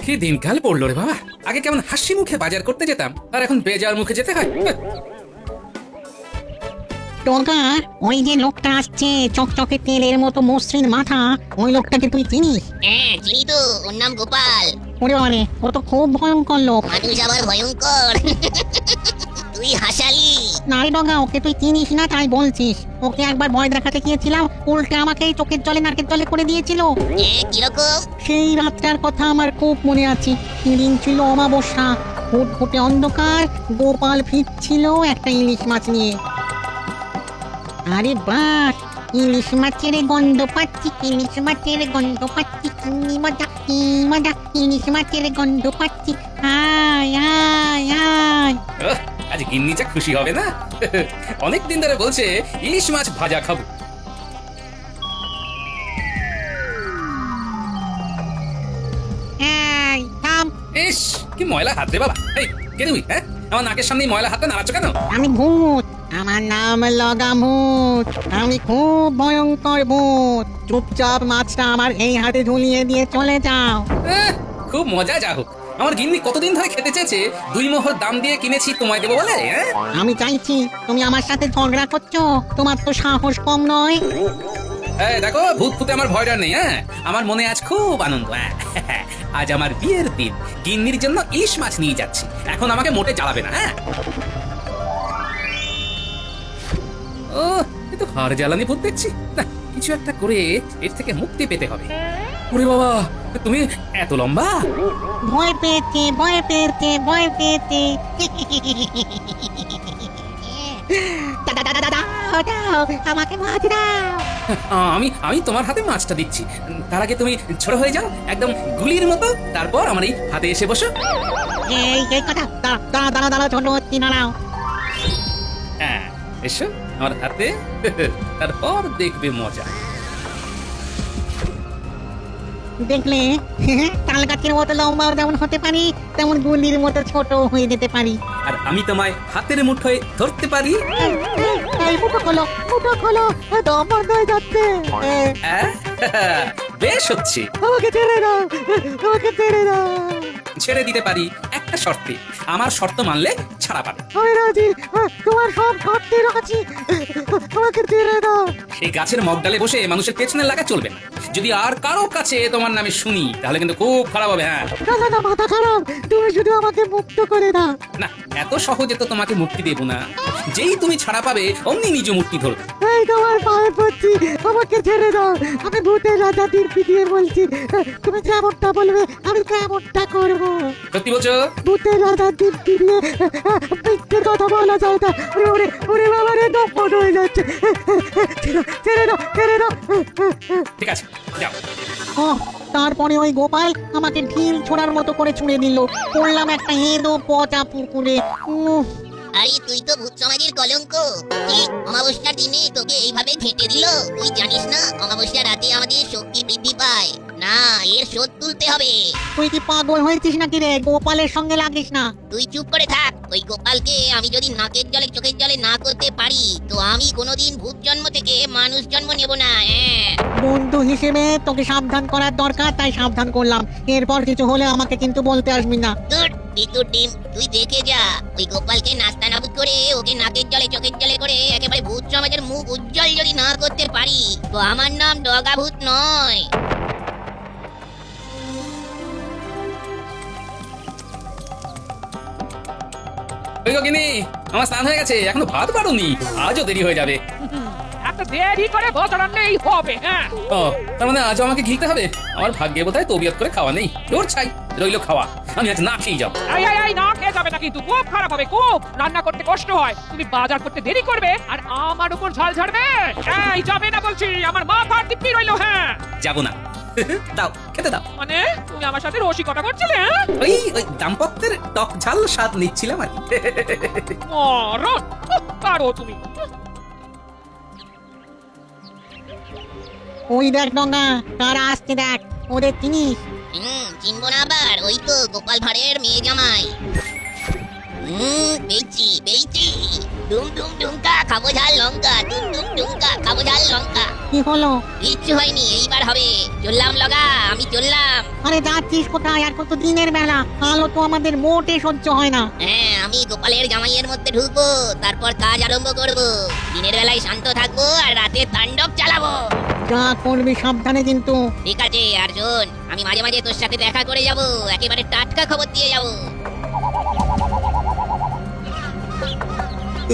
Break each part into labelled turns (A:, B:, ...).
A: কি দিনকাল পড়লো রে বাবা। আগে কেমন হাসি মুখে বাজার করতে যেতাম, আর এখন বেজার মুখে যেতে হয়।
B: টগা, ওই যে লোকটা আসছে চকচকে তেলের মতো মসৃণ মাথা, ওই লোকটাকে তুই চিনিস?
C: হ্যাঁ চিনি তো, ওর নাম গোপাল।
B: ওরে বাবারে, ও তো খুব ভয়ঙ্কর লোক।
C: মানুষ আবার ভয়ঙ্কর। তুই হাসালি।
B: না রে টগা, ওকে তুই চিনিস না তাই বলছিস। ওকে একবার ভয় দেখাতে গিয়েছিলাম, উল্টে আমাকে চোখের জলে নাকের জলে করে দিয়েছিল।
C: কিরকম?
B: সেই রাতটার কথা আমার খুব মনে আছে। সেদিন ছিল অমাবস্যা, ফুটফুটে অন্ধকার। গোপাল ফিরছিল একটা ইলিশ মাছ নিয়ে। আরে বাহ, ইলিশ মাছের গন্ধ পাচ্ছি, ইলিশ মাছের গন্ধ পাচ্ছি, কি মজা কি মজা, ইলিশ মাছের গন্ধ পাচ্ছি। আয় আয় আয়।
A: আজ গিন্নি যা খুশি হবে না। অনেক দিন ধরে বলছে ইলিশ মাছ ভাজা খাবো।
B: এই থাম।
A: ইস, কি ময়লা হাত রে বাবা। এই কে তুমি? হ্যাঁ, আমার নাকের সামনে ময়লা হাতটা নাড়াচ্ছ কেন?
B: আমি ভূত, আমার নাম লগামুত। আমি খুব ভয়ঙ্কর ভূত। চুপচাপ মাছটা আমার এই হাতে ঝুলিয়ে দিয়ে চলে যাও।
A: খুব মজা। যা হোক, আমার গিন্নি কতদিন ধরে খেতে চেয়েছে, 2 মোহর দাম দিয়ে কিনেছি তোমায় দেবো বলে।
B: আমি চাইছি, তুমি আমার সাথে ঝগড়া করছো? তোমার তো সাহস কম নয়।
A: দেখো, ভূত ফুতে আমার ভয়টা নেই। আমার মনে আজ খুব আনন্দ। আজ আমার বিয়ের দিন, গিন্নির জন্য ইলিশ মাছ নিয়ে যাচ্ছি। এখন আমাকে মোটে জ্বালাবে না। ও, এ তো হাড় জ্বালানি ভূত দেখছি। না, কিছু একটা করে এর থেকে মুক্তি পেতে হবে। ওরে বাবা, তুমি এত লম্বা!
B: ভয় পেয়েছে, ভয় পেয়েছে, ভয় পেয়েছে। দাদা দাদা দাদা, দাও আমাকে মাছ দাও।
A: আমি তোমার হাতে মাছটা দিচ্ছি। তার আগে তুমি ছোট হয়ে যাও, একদম গুলির মতো। তারপর আমার এই হাতে এসে বসো।
B: এই কথা, দাঁড়া দাঁড়া দাঁড়া দাঁড়া, ছোট হচ্ছি না। নাও
A: এসো আমার হাতে। তারপর দেখবে মজা।
B: দেখলে, তাল গাছের মতো লম্বা যেমন হতে পারি, তেমন গুলির মতো ছোট হয়ে যেতে পারি।
A: আর আমি তোমায় হাতের মুঠোয় ধরতে পারি।
B: এই মুঠো খোলো, মুঠো খোলো, দম বন্ধ হয়ে যাচ্ছে।
A: বেশ হচ্ছে।
B: আমাকে ছেড়ে দাও, আমাকে ছেড়ে দাও।
A: ছেড়ে দিতে পারি একটা শর্তে। আমার শর্ত মানলে ছাড়া পাবে।
B: আমি রাজি, তোমার সব শর্তে রাজি। আমাকে ছেড়ে দাও।
A: এই গাছের মগডালে বসে মানুষের পেছনে লাগা চলবে না। যদি আর কারো কাছে তোমার নামে শুনি, তাহলে কিন্তু খুব খারাপ হবে।
B: না না না, মাথা খারাপ। তুমি শুধু আমাকে মুক্ত করে দাও।
A: না, এত সহজে তো তোমাকে মুক্তি দেব না। যেই তুমি ছাড়া পাবে, অমনি নিজ মুক্তি ধরবে।
B: এই তোমার পায়ে পড়ছি, আমাকে ছেড়ে দাও। আমি ভূতের রাজা দিব্যি দিয়ে বলছি, তুমি যেমনটা বলবে আমি তেমনটা করব।
A: সত্যি বলছো?
B: ভূতের রাজা দিব্যি দিয়ে মিথ্যে কথা বলা যায় না। ওরে ওরে বাবা রে, দম বন্ধ হয়ে যাচ্ছে। ছেড়ে দাও, ছেড়ে দাও।
A: ঠিক আছে, যাও।
B: তারপরে ওই গোপাল আমাকে ঢিল ছোড়ার মতো করে ছুঁড়ে দিল। পড়লাম একটা হেঁদো পচা পুকুরে।
C: আরে তুই তো ভূত সমাজের কলঙ্ক। কি অমাবস্যার দিনে তোকে এইভাবে ঘেঁটে দিল? তুই জানিস না অমাবস্যার রাতে আমাদের শক্তি বৃদ্ধি পায়। না, এর শোধ তুলতে হবে।
B: তুই কি পাগল হয়েছিস নাকি রে? গোপালের সঙ্গে লাগিস না।
C: তুই চুপ করে থাক। ওই গোপালকে আমি যদি নাকের জলে চোখের জলে না করতে পারি, তো আমি কোনোদিন ভূত জন্ম থেকে মানুষ জন্ম নেব না।
B: বন্ধু হিসেবে তোকে সাবধান করার দরকার, তাই সাবধান করলাম। এরপর কিছু হলে আমাকে কিন্তু বলতে আসবি না।
C: তোর বিদ্যুৎ ডিম, তুই দেখে যা। ওই গোপালকে নাস্তা নাবুদ করে, ওকে নাকের জলে চোখের জলে করে একেবারে ভূত সমাজের মুখ উজ্জ্বল যদি না করতে পারি, তো আমার নাম ডগা ভূত নয়।
A: ওই গো গিনি, আমার স্নান হয়ে গেছে, এখনো ভাত পারোনি। আজও দেরি হয়ে যাবে।
D: এত দেরি করে বসানোই হবে। হ্যাঁ,
A: ও, তার মানে আজও আমাকে ঘিলতে হবে। আমার ভাগ্যে বোধহয় তবিয়ত করে খাওয়া নেই। তোর ছাই রইলো খাওয়া। আমি আজ না খেয়ে যাবো।
D: এই না খেয়ে যাবে না, কিন্তু খুব খারাপ হবে। খুব রান্না করতে কষ্ট হয়। তুমি বাজার করতে দেরি করবে আর আমার উপর ঝাল ঝাড়বে। এই যাবে না বলছি, আমার মা ভাত দিব্যি রইলো। হ্যাঁ,
A: যাবো না। দাও, খেতে দাও।
D: মানে তুমি আমার সাথে রসিকতা করছিলে?
A: ওই দাম্পত্যের টক ঝাল স্বাদ নিচ্ছিলাম আর কি।
D: মরণ পারো তুমি।
B: ওই দেখ ডঙ্গা, কারা আসছে দেখ। ওদের চিনিস?
C: চিনবো না আবার? ওই তো গোপাল ভাঁড়ের মেয়ে জামাই। পেয়েছি পেয়েছি। ডুম ডুম ডুমকা খাবো ঝাল লঙ্কা, ডুম ডুম ডুমকা খাবো ঝাল লঙ্কা।
B: কি হলো?
C: কিচ্ছু হয়নি, এইবার হবে। চললাম লগা, আমি চললাম।
B: আরে যাচ্ছিস কোথায়? আর কত দিনের বেলা, আলো তো আমাদের মোটে সহ্য হয় না।
C: হ্যাঁ, আমি গোপালের জামাইয়ের মধ্যে ঢুকবো, তারপর কাজ আরম্ভ করব। দিনের বেলায় শান্ত থাকবো আর রাতে তাণ্ডব চালাবো।
B: যা করবি সাবধানে কিন্তু।
C: ঠিক আছে, আর শোন, আমি মাঝে মাঝে তোর সাথে দেখা করে যাব, একেবারে টাটকা খবর দিয়ে যাব।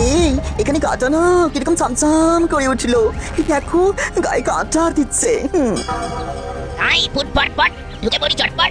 E: এই এখানে কাঁটা না কিরকম চামচাম করে উঠলো, দেখো গায়ে কাঁটা দিচ্ছে।
C: আই ফুট ফট ফট, ঢুকে পড়ি চটপট।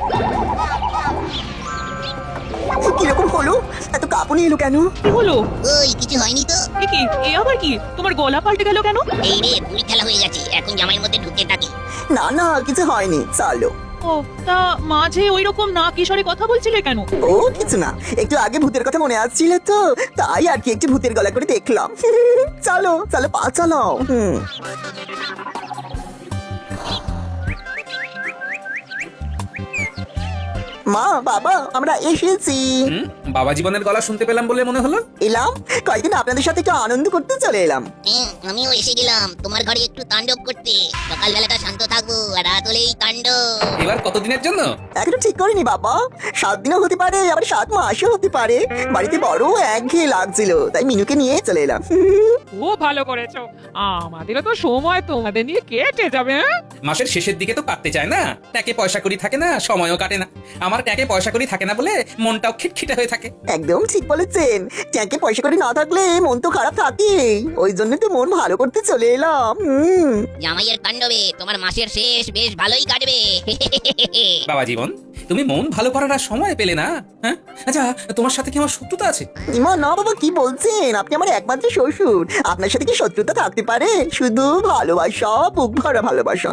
E: কিরকম হলো? এত কাঁপুনি এলো কেন?
F: কি হলো?
C: ওই কিছু হয়নি তো।
F: এ কি? এ আবার কি? তোমার গলা পাল্টে গেল কেন?
C: এই রে, বুড়ি খেলা হয়ে গেছে, এখন জামাইয়ের মধ্যে ঢুকে থাকি।
E: না না কিছু হয়নি, চলো।
F: ও, তা মাঝে ওইরকম না কিশোরে কথা বলছিলে কেন?
E: ও কিছু না, একটু আগে ভূতের কথা মনে আসছিল তো, তাই আর কি একটু ভূতের গলা করে দেখলাম। চলো চলো, পা চালাও। মা বাবা আমরা এসেছি।
A: বাবা জীবনের গলা শুনতে পেলাম বলে মনে হলো।
E: এলাম কয়েকদিন আপনাদের সাথে একটু আনন্দ করতে চলে এলাম।
C: আমিও এসে গেলাম তোমার ঘরে একটু তাণ্ডব করতে। সকালবেলাটা শান্ত থাকবো, আর রাত হলেই তাণ্ডব।
A: এবার কতদিনের জন্য?
E: এখনো ঠিক করিনি বাবা, 7 দিনও হতে পারে, আবার 7 মাসও হতে পারে। বাড়িতে বড় একঘেয়ে লাগছিল, তাই মিনুকে নিয়ে চলে এলাম।
D: খুব ভালো করেছো। আমাদেরও তো সময় তোমাদের নিয়ে কেটে যাবে। হ্যাঁ?
A: মাসের শেষের দিকে তো কাটতে চায় না, ট্যাকে পয়সা করি থাকে না, সময়ও কাটে না। আমার ট্যাকে পয়সা করি থাকে না বলে মনটাও খিটখিটে হয়ে থাকে।
E: একদম ঠিক বলেছেন, ট্যাঙ্কে পয়সা করে না থাকলে মন তো খারাপ থাকে, ওই জন্য তো মন ভালো করতে চলে এলাম।
C: জামাইয়ের তাণ্ডবে তোমার মাসের শেষ বেশ ভালোই কাটবে।
A: বাবা জীবন, তুমি মন ভালো করার আর সময় পেলে না? হ্যাঁ, আচ্ছা তোমার সাথে কি আমার শত্রুতা আছে?
E: ইমা না বাবা, কি বলছেন? আপনি আমার একমাত্র শ্বশুর, আপনার সাথে কি শত্রুতা থাকতে পারে? শুধু ভালোবাসা, বুক ভরা ভালোবাসা।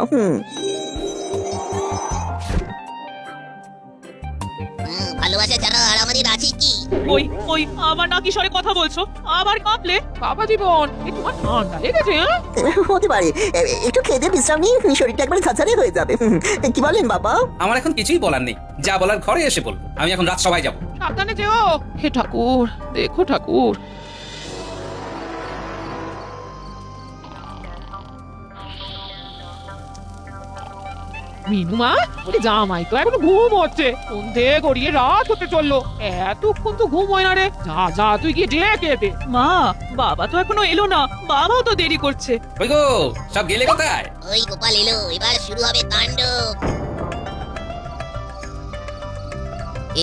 C: ভালোবাসা ছাড়া আর আমাদের আছে কি?
F: ওই ওই আবার না কিশোরে কথা বলছো, আবার কাঁপলে?
D: বাবা জীবন, এ তোমার ঠান্ডা লেগেছে? হ্যাঁ?
E: হতে পারে, একটু খেতে বিশ্রাম নিন, শরীরটা একবার ঝাঁঝারে হয়ে যাবে। কি বলেন বাবা?
A: আমার এখন কিছুই বলার নেই, যা বলার ঘরে এসে বলবো। আমি এখন রাত সবাই যাবো।
D: সাবধানে যেও। হে ঠাকুর, দেখো ঠাকুর। মিনুমা, ওরে জামাই তো এখনো ঘুম হচ্ছে। সন্ধে গড়িয়ে রাত হতে চললো, এতক্ষণ তো ঘুম হয় না রে। যা যা, তুই গিয়ে ডেকে দে।
F: মা, বাবা তো এখনো এলো না, বাবাও তো দেরি করছে।
A: ওই গো, সব গেলে কোথায়?
C: ওই গোপাল এলো, এবার শুরু হবে তাণ্ডব।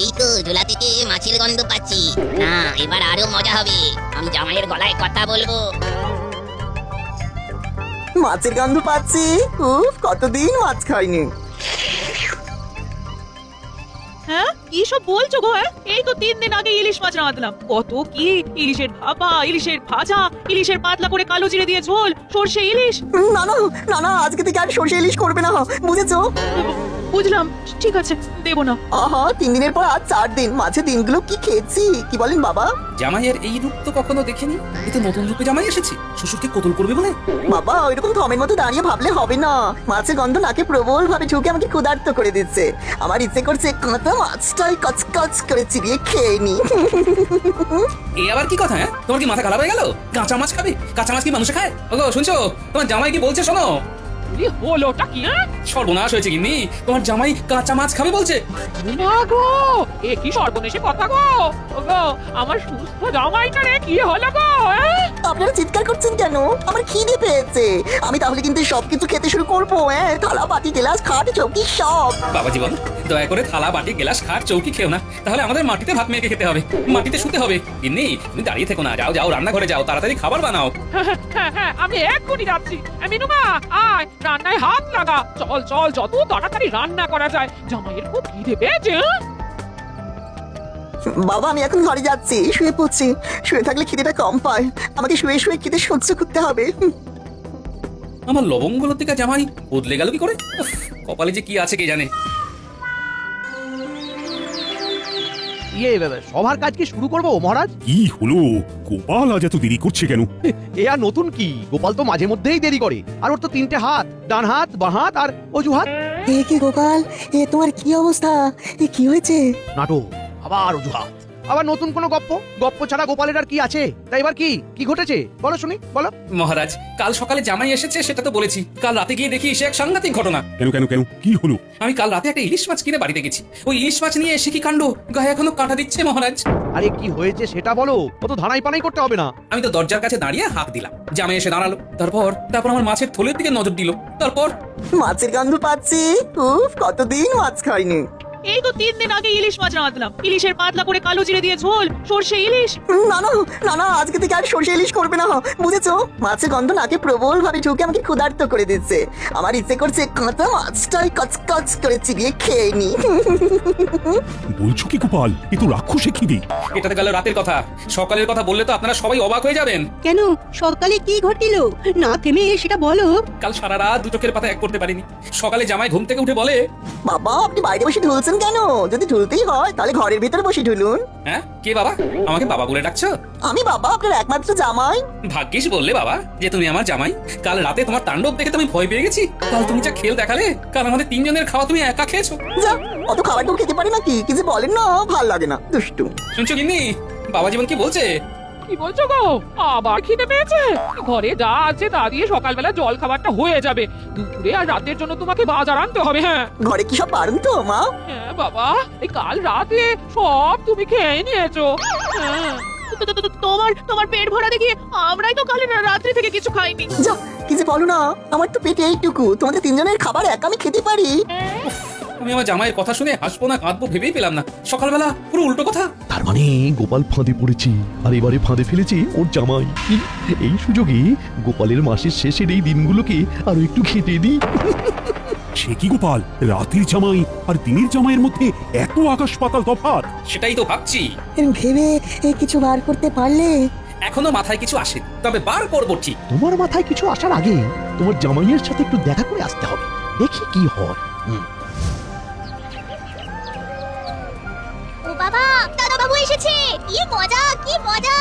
C: এই তো ঝোলা থেকে মাছের গন্ধ পাচ্ছি। না, এবার আরো মজা হবে। আমি জামাইয়ের গলায় কথা বলবো।
E: মাছের গন্ধ পাচ্ছি, উফ কতদিন মাছ খাইনি।
F: হ্যাঁ, কি সব বলছো গো? হ্যাঁ, এই তো 3 দিন আগে ইলিশ মাছ রাঁধলাম। কত কি ইলিশের ভাপা, ইলিশের ভাজা, ইলিশের পাতলা করে কালো জিরে দিয়ে ঝোল, সর্ষে ইলিশ।
E: না না না না, আজকে থেকে আর সর্ষে ইলিশ করবে না, বুঝেছো?
F: বুঝলাম, ঠিক আছে, দেবো না।
E: আহা, 3 দিনের পর আজ 4 দিন, মাঝে দিনগুলো কি খেয়েছি, কি বলেন বাবা?
A: জামাইয়ের এই রূপ তো কখনো দেখিনি। এ তো নতুন রূপে জামাই এসেছে, শ্বশুরকে কতল করবে বলে।
E: বাবা ওইরকম থমের মতো দাঁড়িয়ে ভাবলে হবে না, মাছের গন্ধ নাকে প্রবল ভাবে ঢুকে আমাকে ক্ষুধার্ত করে দিচ্ছে। আমার ইচ্ছে করছে কাঁচা মাছটাই কচকচ করে চিবিয়ে খেয়ে নি।
A: এ আবার কি কথা? হ্যাঁ, তোমার কি মাথা খারাপ হয়ে গেল? কাঁচা মাছ খাবে? কাঁচা মাছ কি মানুষে খায়? ওগো শুনছো, তোমার জামাই কি বলছে শোনো।
D: হলোটা কি? হ্যাঁ?
A: সর্বনাশ হয়েছে গিন্নি, তোমার জামাই কাঁচা মাছ খাবে বলছে।
D: না গো, এ কি সর্বনেশে কথা গো। ওগো, আমার সুস্থ জামাইটা রে, কি হলো গো? হ্যাঁ?
E: আপনারা চিৎকার করছেন কেন? আমার খিদে পেয়েছে, আমি তাহলে কিন্তু সবকিছু খেতে শুরু করবো। হ্যাঁ, থালা বাটি গ্লাস খাট চৌকি সব।
A: বাবা জীবন, দয়া করে থালা বাটি গ্লাস খাট চৌকি খেও না, তাহলে আমাদের মাটিতে ভাত মেখে খেতে হবে, মাটিতে শুতে হবে। গিন্নি তুমি দাঁড়িয়ে থেকো না, যাও যাও রান্নাঘরে যাও, তাড়াতাড়ি খাবার বানাও।
D: হ্যাঁ, আমি এক্ষুনি যাচ্ছি। মিনুমা, আয় রান্নায় হাত লাগা। চল চল, যত তাড়াতাড়ি রান্না করা যায়। জামাইয়ের খুব খিদে পেয়েছে। হ্যাঁ?
E: বাবা আমি এখন ঘরে যাচ্ছি, শুয়ে পড়ছি। শুয়ে থাকলে খিদেটা কম পায়, আমাকে শুয়ে শুয়ে খিদে সহ্য করতে হবে।
A: আমার লবঙ্গলতিকা জামাই বদলে গেল কি করে? উফ, কপালে যে কি আছে কে জানে।
G: সভার কাজ কি শুরু করবো মহারাজ?
H: কি হলো? গোপাল আজ এত দেরি করছে কেন?
G: এ আর নতুন কি, গোপাল তো মাঝে মধ্যেই দেরি করে। আর ওর তো 3টে হাত, ডান হাত, বাঁ হাত আর অজুহাত।
E: এ কি গোপাল, এ তোমার কি অবস্থা? এ কি হয়েছে?
G: নাটক, আবার অজুহাত। আবার নতুন কোনো গপ্প? গপ্প ছাড়া গোপালের আর কি আছে? তাই এবার কি কি ঘটেছে বলো শুনি, বলো।
A: মহারাজ, কাল সকালে জামাই এসেছে সেটা তো বলেছি। কাল রাতে গিয়ে দেখি সে এক সাংঘাতিক ঘটনা।
H: কেন কেন কেন কি হলো?
A: আমি কাল রাতে একটা ইলিশ মাছ কিনে বাড়িতে গেছি। ওই ইলিশ মাছ নিয়ে এসে কি কাণ্ড, গায়ে এখনো কাঁটা দিচ্ছে মহারাজ।
G: আরে কি হয়েছে সেটা বলো, কত ধানাই পানাই করতে হবে না।
A: আমি তো দরজার কাছে দাঁড়িয়ে হাত দিলাম, জামাই এসে দাঁড়ালো। তারপর আমার মাছের থলের দিকে নজর দিল। তারপর
E: মাছের গন্ধ পাচ্ছি। উফ, কতদিন মাছ খাইনি।
F: এই তো 3 দিন আগে ইলিশ মাছ রাঁধলাম। ইলিশের পাতলা করে কালো জিরে দিয়ে ঝোল, সর্ষে ইলিশ।
E: না না না না, আজকে থেকে আর সর্ষে ইলিশ করবে না, বুঝেছো? মাছের গন্ধ নাকে প্রবল ভাবে ঢুকে আমাকে ক্ষুধার্ত করে দিচ্ছে। আমার ইচ্ছে করছে কাঁচা মাছটাই কচকচ করে চিবিয়ে খেয়ে নি।
H: বলছো কি গোপাল, এ তো রাক্ষসে খিদে।
A: এটাতে গেল রাতের কথা, সকালের কথা বললে তো আপনারা সবাই অবাক হয়ে যাবেন।
I: কেন, সকালে কি ঘটিল না থেমে সেটা বলো।
A: কাল সারা রাত দু চোখের পাতা এক করতে পারিনি। সকালে জামাই ঘুম থেকে উঠে বলে,
E: বাবা, আপনি বাইরে বসে ঢুলছেন কেন? যদি ঢুলতেই হয় তাহলে ঘরের ভিতরে বসে ঢুলুন।
A: হ্যাঁ কে বাবা? আমাকে বাবা বলে ডাকছো?
E: আমি বাবা, আপনার একমাত্র জামাই।
A: ভাগ্যিস বললে বাবা যে তুমি আমার জামাই। কাল রাতে তোমার তাণ্ডব দেখে তুমি ভয় পেয়ে গেছি। কাল তুমি যা খেল দেখালে, কাল আমাদের 3 জনের খাওয়া তুমি একা খেয়েছো।
E: যা, অত খাবারটাও খেতে পারি নাকি? কি যে বলেন না, ভাল লাগে না, দুষ্টু।
A: শুনছো গিন্নি, বাবা জীবন কি বলছে?
D: কি বলছো গো? আবার খিদে পেয়েছে? ঘরে যা আছে তা দিয়ে সকালবেলা জল খাবারটা হয়ে যাবে। দুপুরে আর রাতের জন্য তোমাকে বাজার আনতে হবে। হ্যাঁ
E: ঘরে কি সব পারেন তো মা?
D: হ্যাঁ বাবা, এই কাল রাতে সব তুমি খেয়ে নিয়েছো। হ্যাঁ
F: তোমার পেট ভরা দেখি আমরাই তো কাল রাত্রি থেকে কিছু খাইনি।
E: যা, কি যে বলো না, আমার তো পেটে এইটুকু, তোমাদের 3 জনের খাবার একা আমি খেতে পারি?
A: আমি আমার জামাইয়ের কথা শুনে হাসবো না কাঁদবো ভেবেই পেলাম না। সকালবেলা পুরো উল্টো কথা।
G: তার মানে গোপাল ফাঁদে পড়েছে, আর এবারে ফাঁদে ফেলেছে ওর জামাই। এই সুযোগে গোপালের মাসের শেষের এই দিনগুলোকে আরো একটু খেতে দিই।
H: সে কি গোপাল, রাতের জামাই আর দিনের জামাইয়ের মধ্যে এত আকাশ পাতাল তফাৎ?
A: সেটাই তো ভাবছি।
E: ভেবে কিছু বার করতে পারলে?
A: এখনো মাথায় কিছু আসেনি, তবে বার করবো ঠিক।
G: তোমার মাথায় কিছু আসার আগে তোমার জামাইয়ের সাথে একটু দেখা করে আসতে হবে, দেখি কি হয়।
C: ও বাবা, দাদা বাবু এসেছে। কি মজা, কি মজা।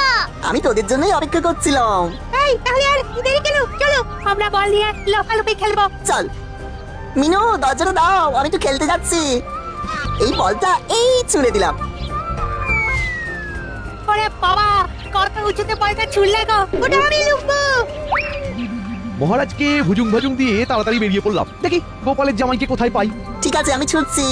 E: আমি তোদের জন্যই অপেক্ষা করছিলাম।
I: এই তাহলে আর দেরি কেন, চলো আমরা বল নিয়ে লাফালাফি খেলবো।
E: চল মিনু, দরজাটা দাও, আমি একটু খেলতে যাচ্ছি। এই বলটা এই ছুঁড়ে দিলাম।
I: ওরে বাবা, কত উঁচুতে বলটা ছুড়লে গো, ওটা আমি লুকবো।
G: মহারাজকে ভুজুং ভাজুং দিয়ে তাড়াতাড়ি বেরিয়ে পড়লাম। দেখি গোপালের জামাইকে কোথায় পাই।
E: ঠিক আছে, আমি ছুটছি।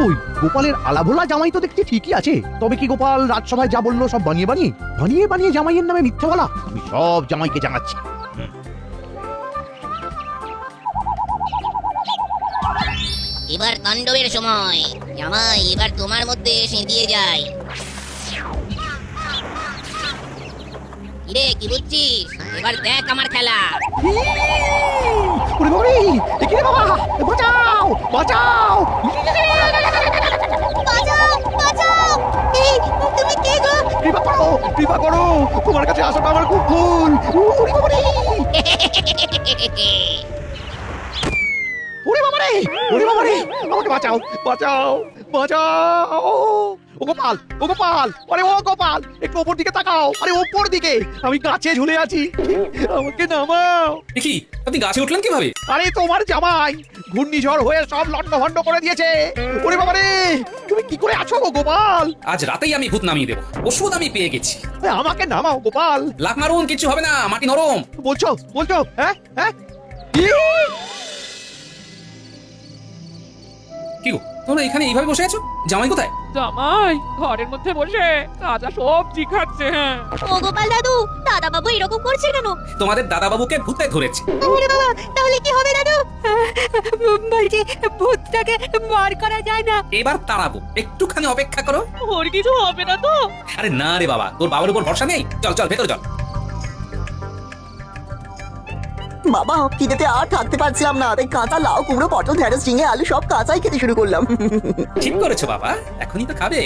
G: ওই গোপালের আলাভোলা জামাই তো দেখছি ঠিকই আছে। তবে কি গোপাল রাজসভায় যা বললো সব বানিয়ে বানিয়ে বানিয়ে বানিয়ে জামাইয়ের নামে মিথ্যা বলা? আমি সব জামাইকে জানাচ্ছি।
C: এবার তাণ্ডবের সময়। জামাই, এবার তোমার মধ্যে সেঁধিয়ে যায়। কিরে, কি বুঝছিস? এবার দেখ আমার খেলা।
G: ওরে বাবারে, এ কি রে বাবা, বাঁচাও বাঁচাও।
C: বাঁচাও, বাঁচাও। এই, তুমি কে গো?
G: কৃপা করো, কৃপা করো, তোমার কাছে আসাটা আমার খুব ভুল। ওরে বাবারে, ওরে বাবারে, ওরে বাবারে, আমাকে বাঁচাও বাঁচাও বাঁচাও। ও গোপাল, ও গোপাল, আরে ও গোপাল, একটু ওপর দিকে তাকাও। আরে ওপর দিকে, আমি গাছে ঝুলে আছি, আমাকে নামাও।
A: দেখি আপনি গাছে উঠলেন কিভাবে?
G: আরে তোমার জামাই ঘূর্ণিঝড় হয়ে সব লন্ডভন্ড করে দিয়েছে। ওরে বাবারে, তুমি কি করে আছো গো গোপাল?
A: আজ রাতেই আমি ভূত নামিয়ে দেবো। ওষুধ আমি পেয়ে গেছি।
G: আমাকে নামাও গোপাল।
A: লাফ মারুন, কিছু হবে না, মাটি নরম।
G: বলছো বলছো? হ্যাঁ হ্যাঁ,
A: কি গো, তোমরা এখানে এইভাবে বসে আছো? জামাই কোথায়?
D: জামাই ঘরের মধ্যে বসে কাঁচা সবজি খাচ্ছে। হ্যাঁ
C: ও গোপাল দাদু, দাদা বাবু এরকম করছে কেন?
A: তোমাদের দাদা বাবুকে ভূতে ধরেছে।
I: ওরে বাবা, তাহলে কি হবে দাদু? বলছি ভূতটাকে বার করা যায় না?
A: এবার তাড়াবো, একটুখানি অপেক্ষা করো।
F: ওর কিছু হবে না তো?
A: আরে না রে বাবা, তোর বাবার উপর ভরসা নেই। চল চল ভেতরে চল।
E: বাবা, খিদেতে আর থাকতে পারছিলাম না, তাই কাঁচা লাউ, কুমড়ো, পটল, ঢেঁড়স, ঝিঙে, আলু সব কাঁচাই খেতে শুরু করলাম।
A: ঠিক করেছো বাবা, এখনই তো খাবে,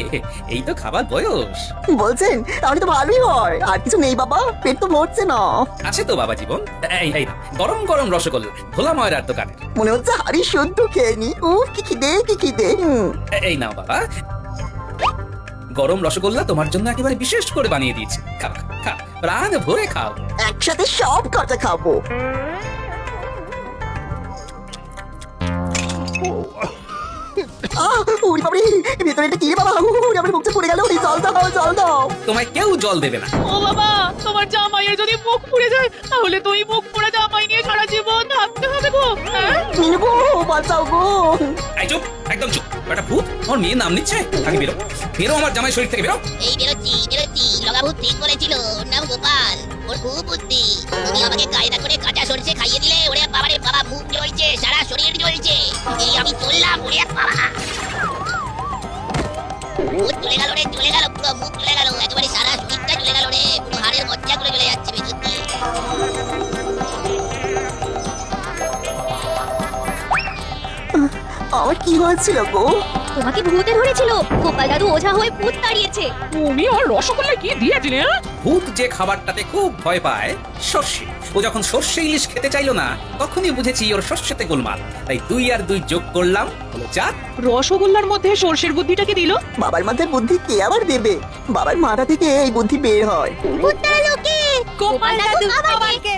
A: এই তো খাবার বয়স।
E: বলছেন? তাহলে তো ভালোই হয়। আর কিছু নেই বাবা, পেট তো ভরছে না।
A: আছে তো বাবা জীবন, এই এই নাও, গরম গরম রসগোল্লা, ভোলা ময়রার দোকানে।
E: মনে হচ্ছে হাড়ি শুদ্ধ খেয়ে নি। উফ, কি খিদে, কি খিদে।
A: এই নাও বাবা, গরম রসগোল্লা তোমার জন্য একেবারে বিশেষ করে বানিয়ে দিয়েছি। খাও খাও, প্রাণ ভরে খাও।
E: একসাথে সব কটা খাবো। উড়ি বাবরি, ভেতরে এটা কি রে বাবা আমার মুখে পড়ে গেল এই জল দাও জল দাও।
A: তোমায় কেউ জল দেবে না।
F: ও বাবা, তোমার জামাইয়ের যদি মুখ পুড়ে যায় তাহলে তুই মুখ পুড়ে জামাই নিয়ে সারা জীবন থাকতে হবে গো। হ্যাঁ?
E: গো বাঁচাও গো।
A: এই চুপ, একদম চুপ। একটা ভূত আমার মেয়ের নাম নিচ্ছে। আগে বেরো, বেরো আমার জামাই শরীর থেকে বেরো।
C: এই বেরোচ্ছি বেরোচ্ছি, লগাভূত ঠিক বলেছিল, ওর নাম গোপাল, ওর খুব বুদ্ধি। তুমি আমাকে কায়দা করে কাঁচা সরষে খাইয়ে দিলে, ওরে বাবারে বাবা, মুখ জ্বলছে, সারা শরীর জ্বলছে। এই আমি চললাম, ওরে বাবা, মুখ চলে গেল রে, চলে গেল, পুরো মুখ চলে গেল, একেবারে সারা শরীরটা চলে গেল রে, পুরো হাড়ের মজ্জাগুলো চলে যাচ্ছে ভেতর দিয়ে।
E: আমার কি হয়েছিল গো?
I: তোমাকে ভূতে ধরেছিল, গোপাল দাদু ওঝা হয়ে ভূত তাড়িয়েছে।
D: তুমি ওর রসগোল্লা কি দিয়েছিলে?
A: ভূত যে খাবারটাতে খুব ভয় পায়, সর্ষে, ও যখন সর্ষে ইলিশ খেতে চাইলো না, তখনই বুঝেছি ওর সর্ষেতে গোলমাল। তাই 2 আর 2 যোগ করলাম, হলো 4।
F: রসগোল্লার মধ্যে সর্ষের বুদ্ধিটা কি দিল?
E: বাবার মাথায় বুদ্ধি কে আবার দেবে? বাবার মাথা থেকে এই বুদ্ধি বের হয়।
I: ভূত তাড়ালো কে? গোপাল দাদু আমাকে।